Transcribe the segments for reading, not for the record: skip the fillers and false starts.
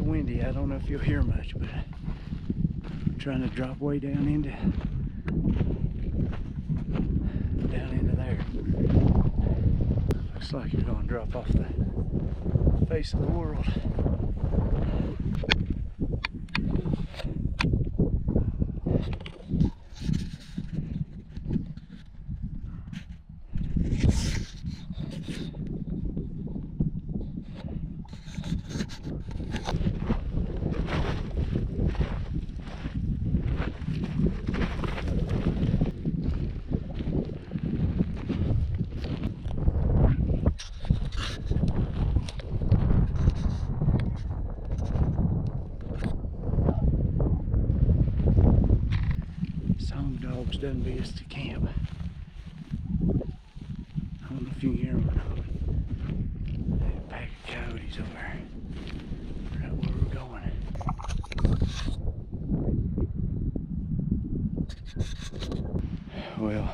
windy. I don't know if you'll hear much, but I'm trying to drop way down into there. Looks like you're going to drop off the face of the world. Dogs done beat us to camp. I don't know if you can hear them or not. There's a pack of coyotes over there. Right where we're going. Well,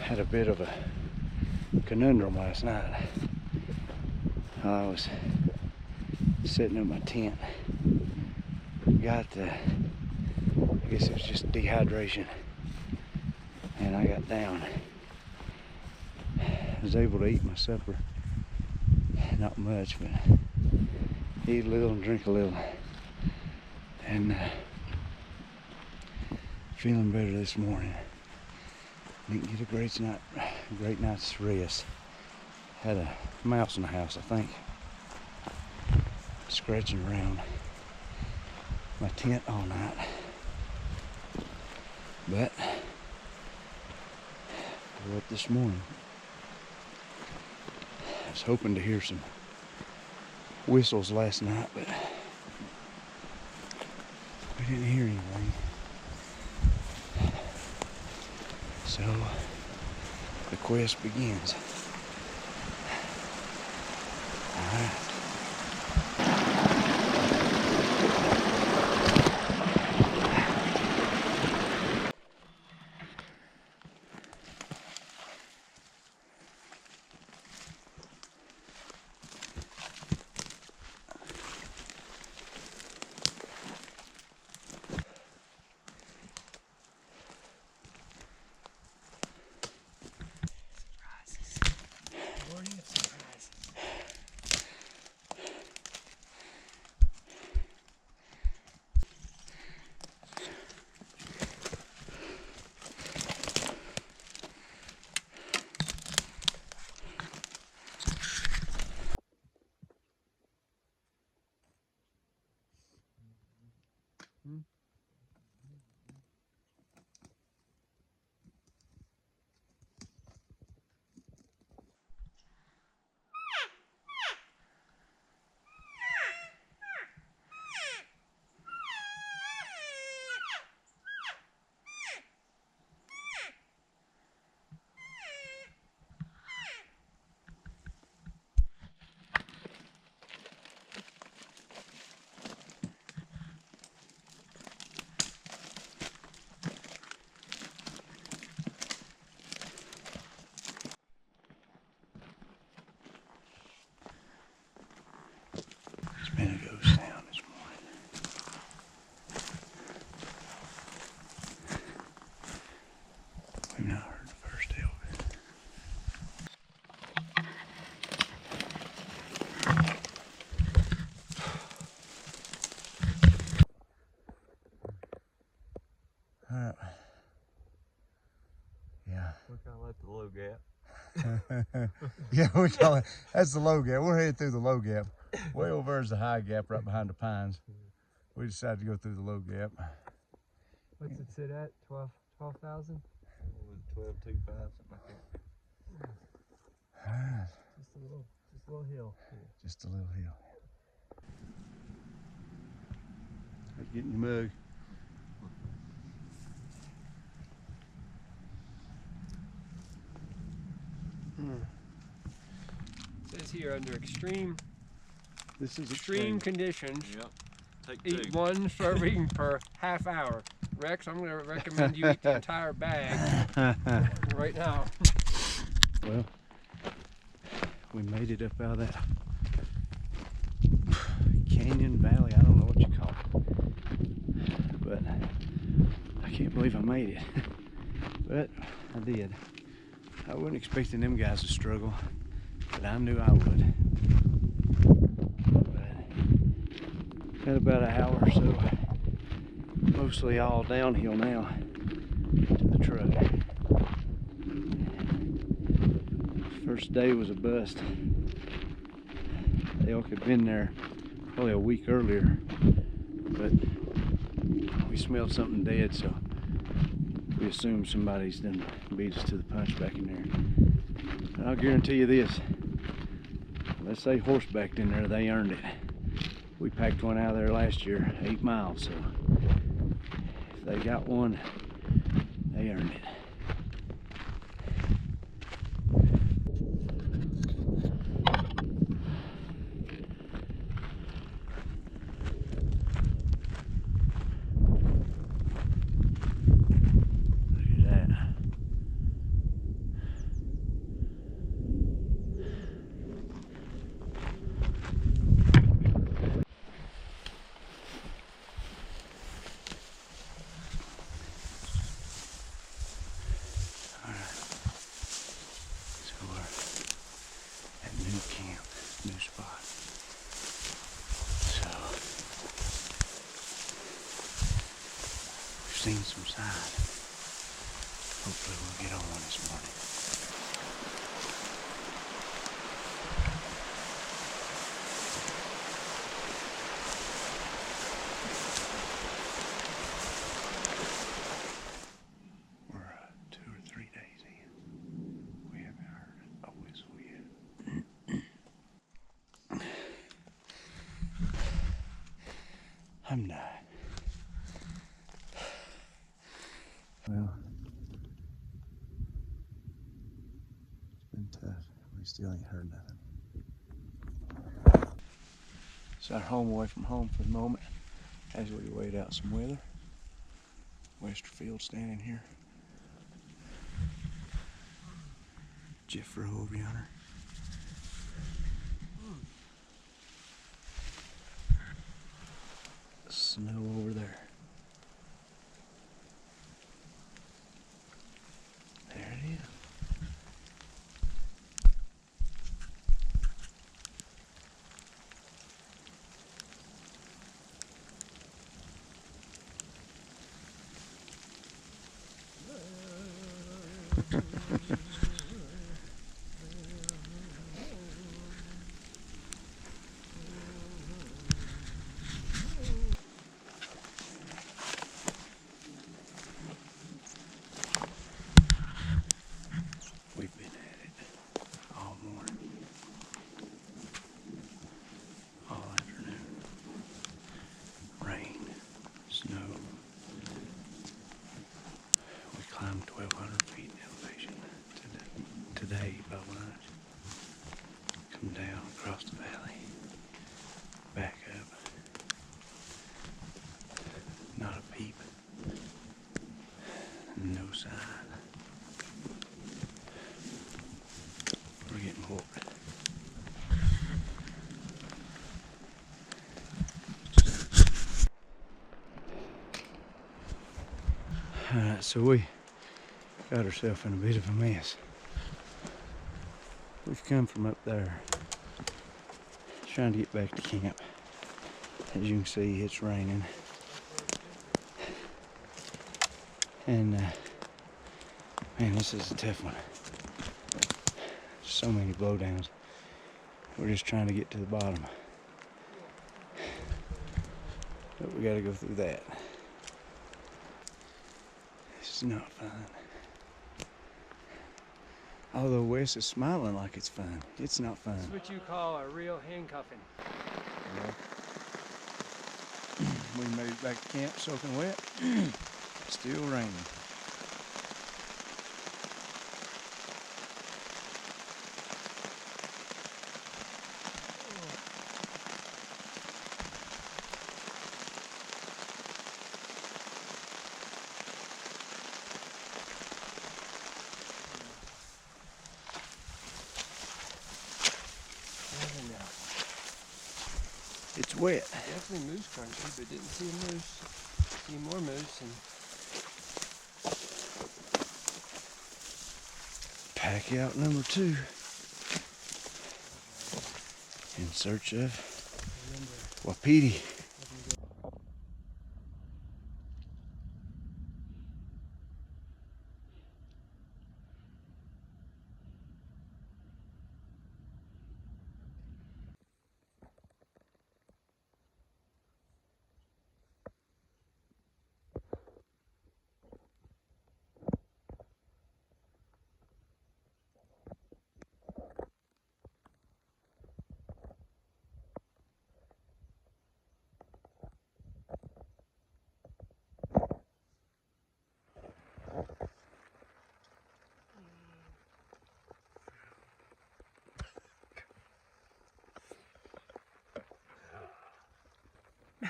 had a bit of a conundrum last night. I was setting up my tent. Got I guess it was just dehydration, and I got down. I was able to eat my supper, not much, but eat a little and drink a little, and feeling better this morning. Didn't get a great night's rest. Had a mouse in the house, I think, scratching around my tent all night, but I woke up this morning. I was hoping to hear some whistles last night, but we didn't hear anything. So the quest begins. All right. Been a ghost town this morning. We've not heard the first of it. Alright. Yeah. We kind of let the low gap. Yeah, we call it. That's the low gap. We're headed through the low gap. Way over there's the high gap right behind the pines. We decided to go through the low gap. What's it sit at? 12,000? 12,250, something like that. Alright. Just a little hill. Just a little hill. Let's get in your mug. It says here under extreme conditions, Yep. eat 1 serving per half hour. Rex, I'm going to recommend you eat the entire bag right now. Well, We made it up out of that canyon valley. I don't know what you call it, but I can't believe I made it. But I did. I wasn't expecting them guys to struggle, but I knew I would. But got about an hour or so, mostly all downhill now to the truck. First day was a bust. The elk had been there probably a week earlier, but we smelled something dead, so we assumed somebody's done beat us to the punch back in there. But I'll guarantee you this, let's say horsebacked in there, they earned it. We packed one out of there last year, 8 miles, so if they got one, they earned it. New spot. So we've seen some sign. Hopefully we'll get on one this morning. We're 2 or 3 days in. We haven't heard a whistle yet. I'm not. Well, it's been tough. We still ain't heard nothing. It's our home away from home for the moment as we wait out some weather. Westerfield standing here. Jeff Rowe over yonder. Snow over there. There it is. We've been at it all morning, all afternoon. Rain, snow. We climbed 1,200 feet in elevation today by lunch. Come down across the valley, back up. Not a peep. No sign. We're getting bored. Alright, so we got ourselves in a bit of a mess. We've come from up there, trying to get back to camp. As you can see, it's raining. And man, this is a tough one. So many blowdowns. We're just trying to get to the bottom. But we gotta go through that. This is not fun. Although Wes is smiling like it's fun, it's not fun. That's what you call a real handcuffing. Well, we made it back to camp soaking wet. Still raining. it's wet. Definitely moose country, but didn't see a moose. See more moose. And pack out number 2 in search of wapiti.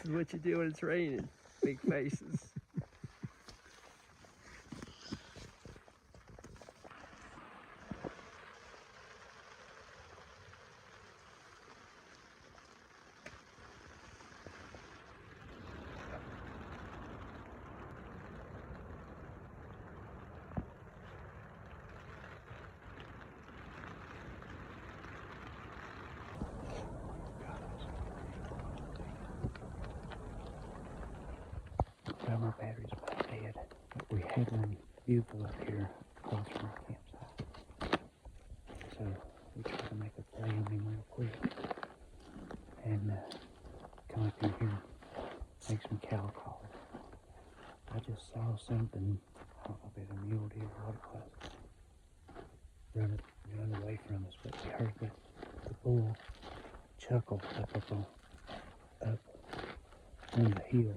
this is what you do when it's raining. Big faces. Well, my battery's about dead, but we had one bugle up here across from our campsite. So we tried to make a play on him real quick and come up in here, make some cow calls. I just saw something, I don't know if it's a mule deer or what it was, run away from us, but we heard the bull chuckle up on the hill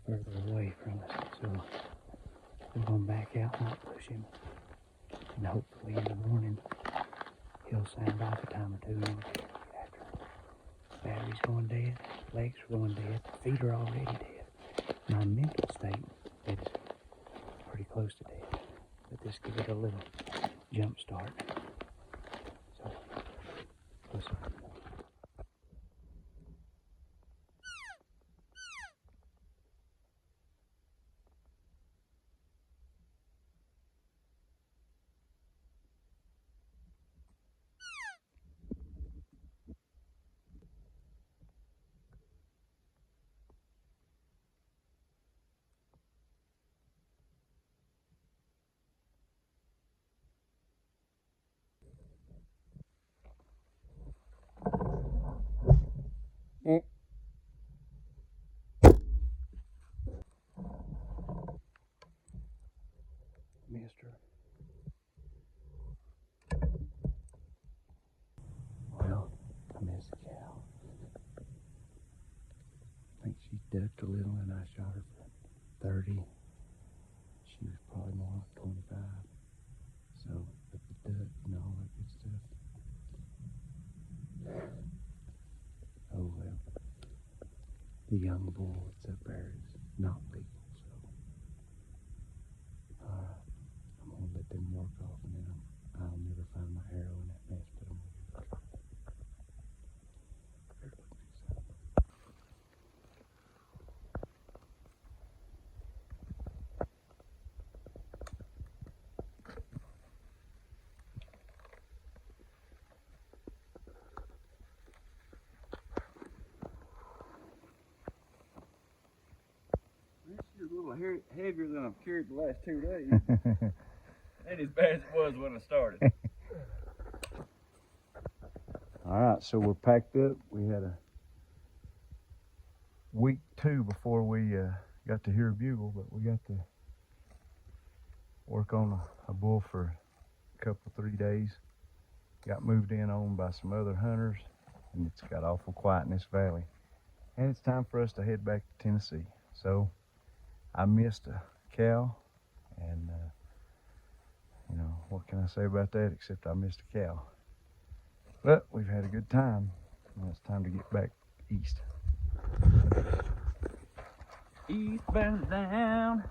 further away from us. So we're going to back out and not push him. And hopefully in the morning he'll sound off a time or two and we'll get after him. Battery's going dead, legs are going dead, feet are already dead. My mental state is pretty close to dead. But this could get a little jump start. So listen. Mister. Well, I missed the cow. I think she ducked a little and I shot her for 30. She was probably more like 25. So, but the duck and all that good stuff. Oh well. The young bull that's up there is not legal, so I'm gonna let them work off and then I'll never find my arrow in that mess, but I'm gonna give it a try. Bear with me, son. This is a little heavier than I've carried the last 2 days. Ain't as bad as it was when I started. All right, so we're packed up. We had a week 2 before we got to hear a bugle, but we got to work on a bull for a couple, 3 days. Got moved in on by some other hunters, and it's got awful quiet in this valley. And it's time for us to head back to Tennessee. So I missed a cow, and you know, what can I say about that except I missed a cow. But we've had a good time. Now it's time to get back east. Eastbound down.